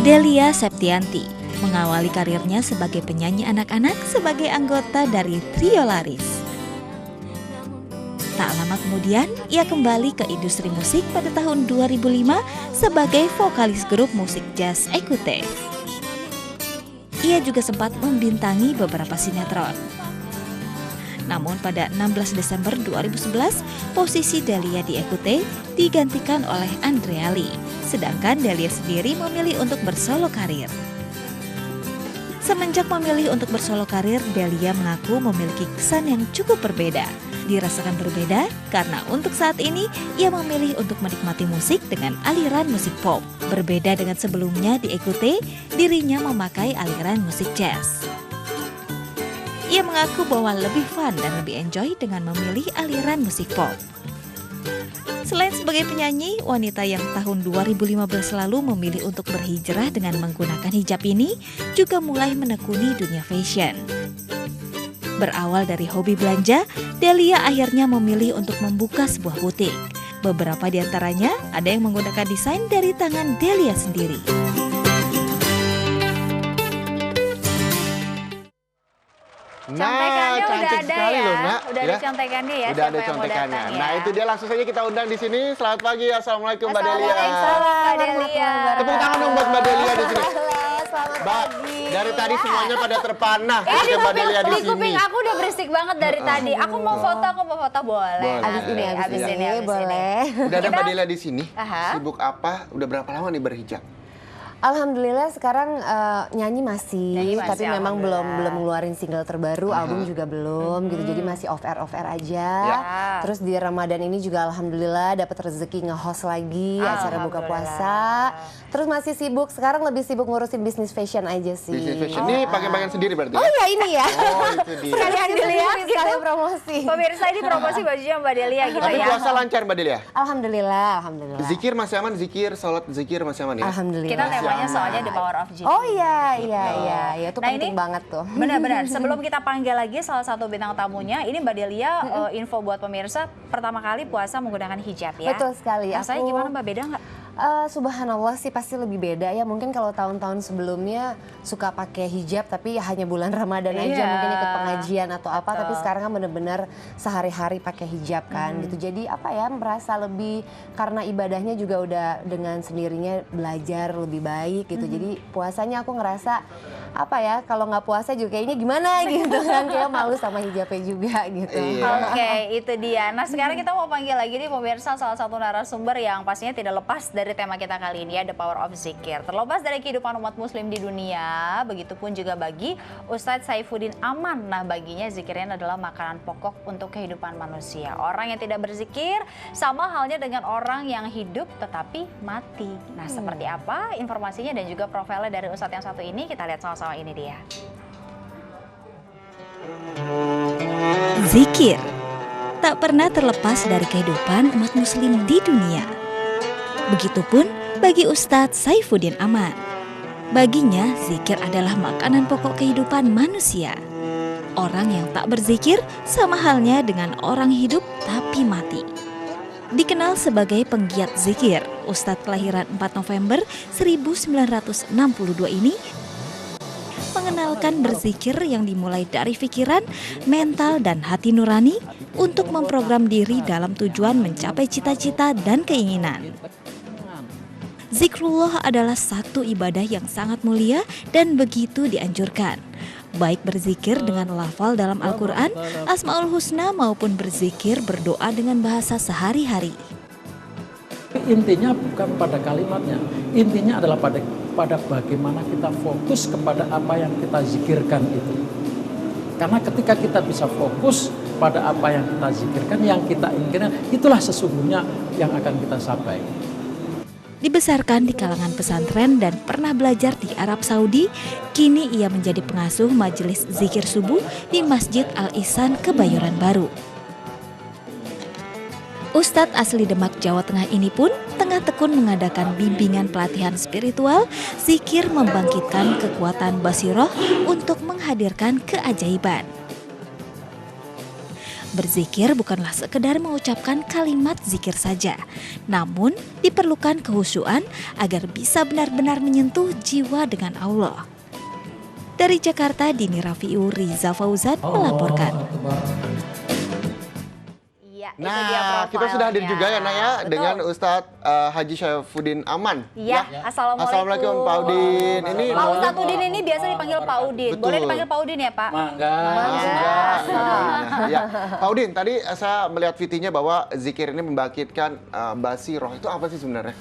Delia Septianti mengawali karirnya sebagai penyanyi anak-anak sebagai anggota dari Trio Laris. Tak lama kemudian, ia kembali ke industri musik pada tahun 2005 sebagai vokalis grup musik jazz Écoutez. Ia juga sempat membintangi beberapa sinetron. Namun pada 16 Desember 2011, posisi Delia di Écoutez digantikan oleh Andrea Lee, sedangkan Delia sendiri memilih untuk bersolo karir. Semenjak memilih untuk bersolo karir, Delia mengaku memiliki kesan yang cukup berbeda. Dirasakan berbeda karena untuk saat ini ia memilih untuk menikmati musik dengan aliran musik pop. Berbeda dengan sebelumnya di Écoutez, dirinya memakai aliran musik jazz. Ia mengaku bahwa lebih fun dan lebih enjoy dengan memilih aliran musik pop. Selain sebagai penyanyi, wanita yang tahun 2015 lalu memilih untuk berhijrah dengan menggunakan hijab ini juga mulai menekuni dunia fashion. Berawal dari hobi belanja, Delia akhirnya memilih untuk membuka sebuah butik. Beberapa di antaranya ada yang menggunakan desain dari tangan Delia sendiri. Nah, cantik sekali loh, Nak. Udah ada contekannya ya. Udah ada contekannya. Nah, itu dia langsung saja kita undang di sini. Selamat pagi, assalamualaikum Mbak Delia. Assalamualaikum Mbak Delia. Tepuk tangan dong buat Mbak Delia di sini. Selamat Mbak, pagi. dari tadi semuanya pada terpanah Ini ketika Mbak Delia di di sini. kuping aku udah berisik banget dari tadi. Aku mau foto boleh. Boleh. Abis ini. Boleh. Udah ada Mbak Delia di sini. Aha. Sibuk apa? Udah berapa lama nih berhijab? Alhamdulillah sekarang nyanyi masih, tapi memang belum alhamdulillah. ngeluarin single terbaru, album juga belum gitu. Jadi masih off air aja. Ya. Terus di Ramadan ini juga alhamdulillah dapat rezeki nge-host lagi acara buka puasa. Terus masih sibuk, sekarang lebih sibuk ngurusin bisnis fashion aja sih. Bisnis fashion. Ini pakai pakaian sendiri berarti? Oh iya ini ya. Oh, itu dia. Sekalian dilihat gitu. Sekalian promosi. Pemirsa, ini promosi bajunya Mbak Delia gitu Tapi ya. puasa lancar Mbak Delia? Alhamdulillah. Zikir masih aman? Salat zikir masih aman ya? Alhamdulillah. Kita temanya soalnya The Power of Zikir. Oh iya, itu Nah, penting ini banget tuh. Benar-benar. Sebelum kita panggil lagi salah satu bintang tamunya, ini Mbak Delia info buat pemirsa, pertama kali puasa menggunakan hijab ya. Betul sekali. Rasanya gimana Mbak, beda nggak? Subhanallah sih pasti lebih beda ya. Mungkin kalau tahun-tahun sebelumnya suka pakai hijab tapi hanya bulan Ramadan aja, mungkin ikut pengajian atau apa. Tapi sekarang kan benar-benar sehari-hari pakai hijab kan gitu. Jadi apa ya, merasa lebih karena ibadahnya juga udah dengan sendirinya belajar lebih baik gitu. Jadi puasanya aku ngerasa apa ya, kalau nggak puasa juga kayaknya gimana gitu kan, kayak malu sama hijabnya juga gitu. Oke, itu dia. Nah, sekarang kita mau panggil lagi nih pemirsa salah satu narasumber yang pastinya tidak lepas dari tema kita kali ini ya, The Power of Zikir. Terlepas dari kehidupan umat muslim di dunia, begitupun juga bagi Ustadz Saifuddin Aman. Nah, baginya zikirnya adalah makanan pokok untuk kehidupan manusia. Orang yang tidak berzikir sama halnya dengan orang yang hidup tetapi mati. Nah, seperti apa informasinya dan juga profilnya dari Ustadz yang satu ini, kita lihat sama-sama. Ini dia. Zikir tak pernah terlepas dari kehidupan umat muslim di dunia. Begitupun bagi Ustadz Saifuddin Aman. Baginya, zikir adalah makanan pokok kehidupan manusia. Orang yang tak berzikir sama halnya dengan orang hidup tapi mati. Dikenal sebagai penggiat zikir, Ustadz kelahiran 4 November 1962 ini mengenalkan berzikir yang dimulai dari pikiran, mental, dan hati nurani untuk memprogram diri dalam tujuan mencapai cita-cita dan keinginan. Zikrullah adalah satu ibadah yang sangat mulia dan begitu dianjurkan. Baik berzikir dengan lafal dalam Al-Quran, Asmaul Husna maupun berzikir berdoa dengan bahasa sehari-hari. Intinya bukan pada kalimatnya, intinya adalah pada bagaimana kita fokus kepada apa yang kita zikirkan itu. Karena ketika kita bisa fokus pada apa yang kita zikirkan, yang kita inginkan, itulah sesungguhnya yang akan kita capai. Dibesarkan di kalangan pesantren dan pernah belajar di Arab Saudi, kini ia menjadi pengasuh majelis zikir subuh di Masjid Al-Ihsan Kebayoran Baru. Ustadz asli Demak, Jawa Tengah ini pun tengah tekun mengadakan bimbingan pelatihan spiritual, zikir membangkitkan kekuatan basiroh untuk menghadirkan keajaiban. Berzikir bukanlah sekedar mengucapkan kalimat zikir saja, namun diperlukan kehusyuan agar bisa benar-benar menyentuh jiwa dengan Allah. Dari Jakarta, Dini Rafiu, Riza Fauzan melaporkan. Iya, itu dia Nah, kita sudah hadir profilnya. juga ya Nak ya, Betul. dengan Ustadz Haji Syaifuddin Aman. Iya, Assalamualaikum Pak Udin. Ini Pak Ustadz Udin ini biasa dipanggil Pak Udin. Betul. Boleh dipanggil Pak Udin ya Pak? Mangga. Ya, Pak Udin, tadi saya melihat VT-nya bahwa zikir ini membangkitkan basiroh. Itu apa sih sebenarnya?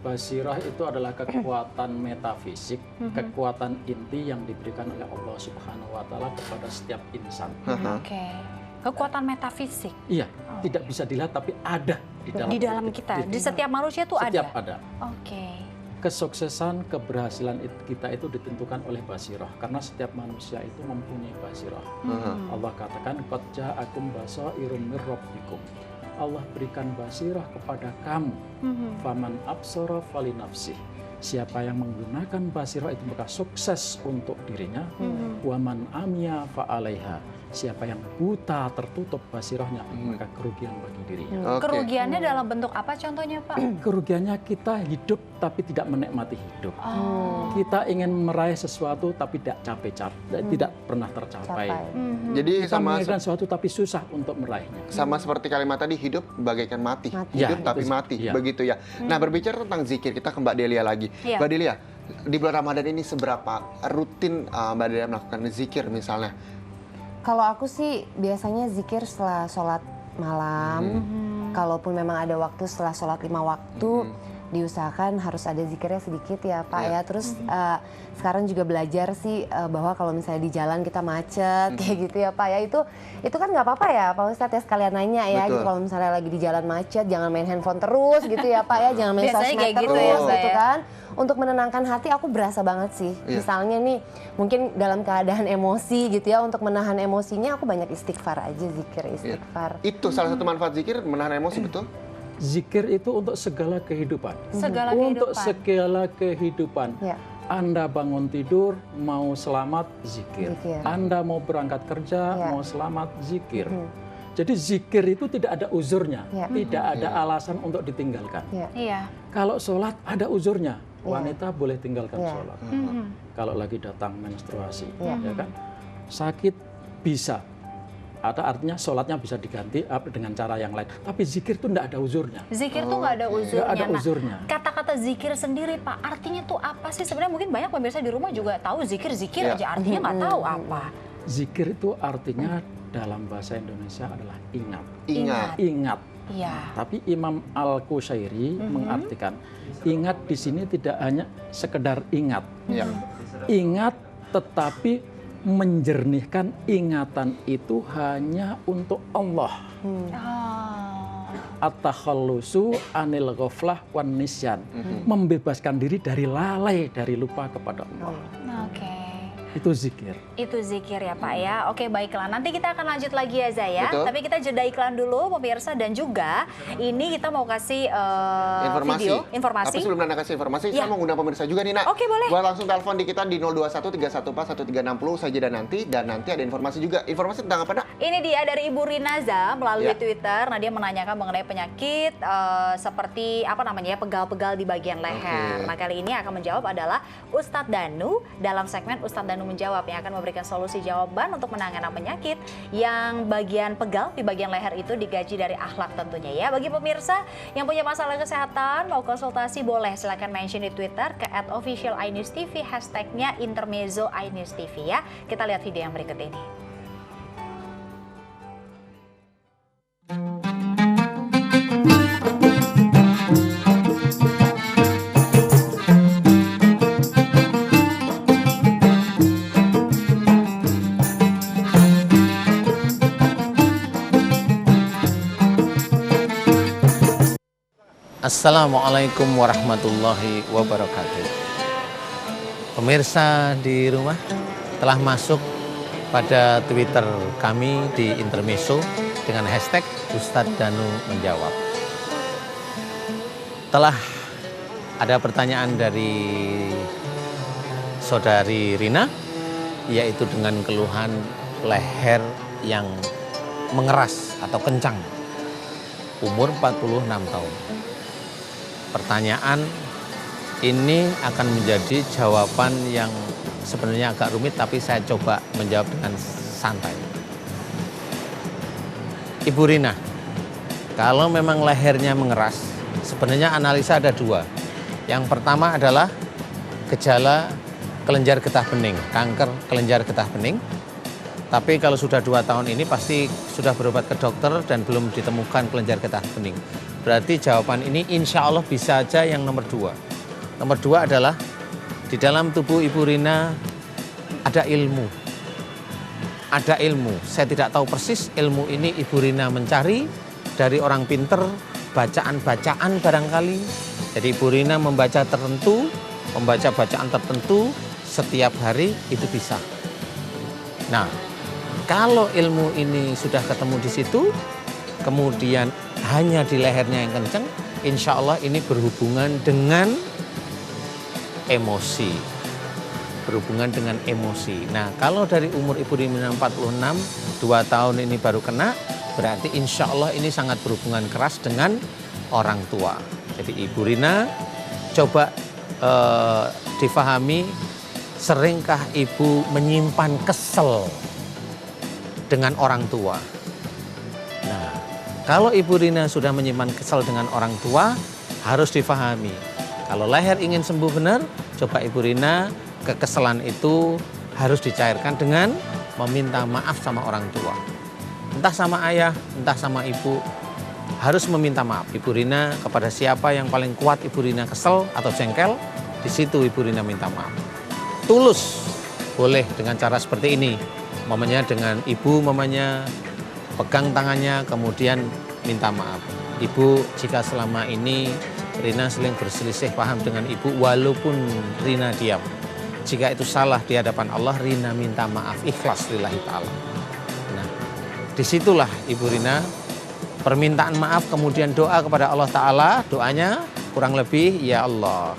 Basirah itu adalah kekuatan metafisik, kekuatan inti yang diberikan oleh Allah Subhanahu wa taala kepada setiap insan. Oke. Kekuatan metafisik Iya, tidak bisa dilihat tapi ada di dalam kita. Di setiap manusia tuh setiap ada. ada. Oke. Kesuksesan, keberhasilan kita itu ditentukan oleh basirah karena setiap manusia itu mempunyai basirah. Allah katakan qad ja'akum basairum mir rabbikum. Allah berikan basirah kepada kamu. Faman absara falinafsih. Siapa yang menggunakan basirah itu maka sukses untuk dirinya. Waman amya fa'alaiha. Siapa yang buta tertutup basirahnya maka kerugian bagi dirinya. Oke. Kerugiannya dalam bentuk apa contohnya Pak? Kerugiannya kita hidup tapi tidak menikmati hidup. Kita ingin meraih sesuatu tapi tidak capek-capek, tidak pernah tercapai. Jadi Kita menginginkan sesuatu tapi susah untuk meraihnya. sama seperti kalimat tadi, hidup bagaikan mati. Ya, Hidup tapi itu- mati, ya. begitu ya. Nah, berbicara tentang zikir, kita ke Mbak Delia lagi. Iya. Mbak Delia, di bulan Ramadan ini seberapa rutin Mbak Delia melakukan zikir misalnya? Kalau aku sih biasanya zikir setelah sholat malam. Kalaupun memang ada waktu setelah sholat 5 waktu, diusahakan harus ada zikirnya sedikit ya Pak ya. Terus sekarang juga belajar sih bahwa kalau misalnya di jalan kita macet kayak gitu ya Pak ya. Itu kan nggak apa-apa ya Pak Ustadz ya, sekalian nanya ya. Betul. Gitu, kalau misalnya lagi di jalan macet jangan main handphone terus gitu ya Pak ya. Jangan main Biasanya sosmed kayak gitu terus ya, Mbak, gitu ya. kan. Untuk menenangkan hati aku berasa banget sih. Iya. Misalnya nih mungkin dalam keadaan emosi gitu ya, untuk menahan emosinya aku banyak istighfar aja, zikir istighfar. Itu salah satu manfaat zikir, menahan emosi, betul? Zikir itu untuk segala kehidupan. Segala Untuk kehidupan. segala kehidupan. Ya. Anda bangun tidur, mau selamat, zikir. Zikir. Anda mau berangkat kerja, Ya. mau selamat, zikir. Jadi zikir itu tidak ada uzurnya, Ya. tidak ada alasan untuk ditinggalkan. Ya. Iya. Kalau sholat ada uzurnya, wanita boleh tinggalkan Ya. sholat. Kalau lagi datang menstruasi, Ya. ya kan, sakit bisa. Artinya sholatnya bisa diganti dengan cara yang lain. Tapi zikir itu tidak ada uzurnya. Zikir tuh nggak ada uzurnya. Nggak ada Nah, uzurnya. kata-kata zikir sendiri Pak, artinya tuh apa sih? Sebenarnya mungkin banyak pemirsa di rumah juga tahu zikir-zikir Iya. aja, artinya nggak tahu apa. Zikir itu artinya dalam bahasa Indonesia adalah ingat. Ingat. Ingat. Iya. Tapi Imam Al-Qushairi mengartikan ingat di sini tidak hanya sekedar ingat. Ya. Ingat tetapi menjernihkan ingatan itu hanya untuk Allah. At-takhallusu anil ghaflah wan nisyan. Membebaskan diri dari lalai, dari lupa kepada Allah. Oke. Itu zikir. Itu zikir ya Pak ya. Oke baiklah, nanti kita akan lanjut lagi ya Zaya. Betul. Tapi kita jeda iklan dulu pemirsa, dan juga ini kita mau kasih video, informasi. Tapi sebelum Anda kasih informasi, Ya. saya mau ngundang pemirsa juga nih, Nak. Oke, boleh. Buat langsung telepon di kita di 021 314 1360 saja dan nanti ada informasi juga. Informasi tentang apa, Nak? Ini dia dari Ibu Rinaza melalui Ya. Twitter. Nah, dia menanyakan mengenai penyakit seperti apa namanya ya, pegal-pegal di bagian leher. Oke. Nah, kali ini akan menjawab adalah Ustadz Danu dalam segmen Ustadz Danu Menjawab, yang akan memberikan solusi jawaban untuk menangani penyakit yang bagian pegal di bagian leher itu digaji dari akhlak tentunya ya. Bagi pemirsa yang punya masalah kesehatan mau konsultasi, boleh silakan mention di Twitter ke @official_iNewsTV, hashtagnya Intermezzo iNewsTV ya. Kita lihat video yang berikut ini. Assalamualaikum warahmatullahi wabarakatuh. Pemirsa di rumah, telah masuk pada Twitter kami di Intermezzo dengan hashtag Ustadz Danu Menjawab. Telah ada pertanyaan dari saudari Rina, yaitu dengan keluhan leher yang mengeras atau kencang. Umur 46 tahun. Pertanyaan ini akan menjadi jawaban yang sebenarnya agak rumit, tapi saya coba menjawab dengan santai. Ibu Rina, kalau memang lehernya mengeras, sebenarnya analisa ada dua. Yang pertama adalah gejala kelenjar getah bening, kanker kelenjar getah bening. Tapi kalau sudah 2 tahun ini pasti sudah berobat ke dokter dan belum ditemukan kelenjar getah bening. Berarti jawaban ini insya Allah bisa aja yang nomor 2. Nomor 2 adalah di dalam tubuh Ibu Rina ada ilmu. Ada ilmu, saya tidak tahu persis ilmu ini Ibu Rina mencari dari orang pinter, bacaan-bacaan barangkali. Jadi Ibu Rina membaca bacaan tertentu setiap hari itu bisa. Nah, kalau ilmu ini sudah ketemu di situ, kemudian hanya di lehernya yang kenceng, insya Allah ini berhubungan dengan emosi. Berhubungan dengan emosi. Nah, kalau dari umur Ibu Rina 46, 2 tahun ini baru kena, berarti insya Allah ini sangat berhubungan keras dengan orang tua. Jadi Ibu Rina coba difahami, seringkah Ibu menyimpan kesel dengan orang tua? Nah, kalau Ibu Rina sudah menyimpan kesel dengan orang tua, harus difahami. Kalau leher ingin sembuh benar, coba Ibu Rina kekesalan itu harus dicairkan dengan meminta maaf sama orang tua. Entah sama ayah, entah sama ibu, harus meminta maaf. Ibu Rina kepada siapa yang paling kuat Ibu Rina kesel atau jengkel, di situ Ibu Rina minta maaf. Tulus, boleh dengan cara seperti ini. Mamanya dengan ibu, mamanya pegang tangannya, kemudian minta maaf. Ibu, jika selama ini Rina sering berselisih paham dengan ibu, walaupun Rina diam. Jika itu salah di hadapan Allah, Rina minta maaf, ikhlas lillahi ta'ala. Nah, disitulah Ibu Rina permintaan maaf, kemudian doa kepada Allah Ta'ala. Doanya kurang lebih, ya Allah,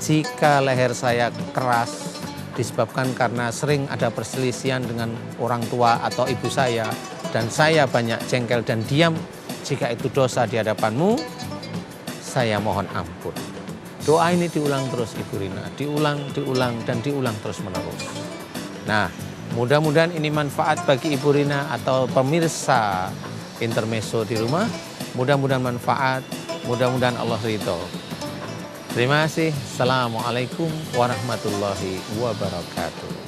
jika leher saya keras disebabkan karena sering ada perselisihan dengan orang tua atau ibu saya, dan saya banyak jengkel dan diam, jika itu dosa di hadapanmu, saya mohon ampun. Doa ini diulang terus Ibu Rina, diulang, dan diulang terus menerus. Nah, mudah-mudahan ini manfaat bagi Ibu Rina atau pemirsa Intermezzo di rumah. Mudah-mudahan manfaat, mudah-mudahan Allah ridho. Terima kasih. Assalamualaikum warahmatullahi wabarakatuh.